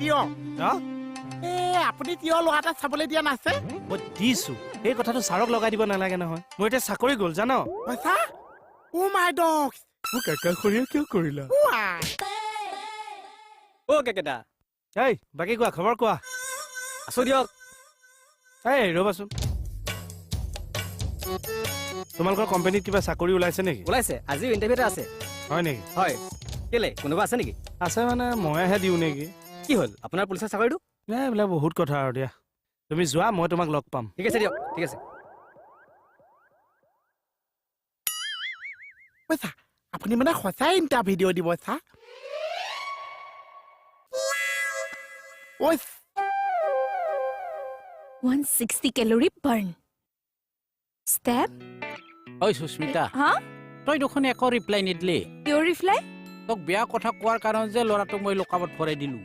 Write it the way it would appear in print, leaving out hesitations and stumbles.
তিয় হা আপুনি তিয় ল'ৰা এটা চাবলৈ দিয়া নাছে মই দিছো এই কথাটো ছাৰক লগাই দিব নালাগে নহয় মই এতিয়া চাকৰি গ'ল জান পইচা ও মাই ডগছ মোক কাকা খৰিয়া কিয় কৰিলা অ কেকেটা এই বাকী কোৱা খবৰ কোৱা আছো দিয়ক এই ৰ'বাচোন তোমালোকৰ কোম্পানীত কিবা চাকৰি ওলাইছে নেকি ওলাইছে আজিও ইণ্টাৰভিউ এটা আছে হয় নেকি হয় কেলে কোনোবা আছে নেকি আছে মানে মইহে দিওঁ নেকি কি হ'ল আপোনাৰ পুলিচৰ চাকৰিটো নাই এইবিলাক বহুত কথা আৰু দিয়া তুমি যোৱা মই তোমাক লগ পাম ঠিক আছে দিয়ক ঠিক আছে পইচা আপুনি মানে সঁচাই ইণ্টাৰভিউ দিব চা 160 calorie burn. Step? ঐ সুস্মিতা Huh? তই দেখোন একো ৰিপ্লাই নিদিলি Your reply? তোক বেয়া কথা কোৱাৰ কাৰণ যে ল'ৰাটোক মই লোকাবত ভৰাই দিলো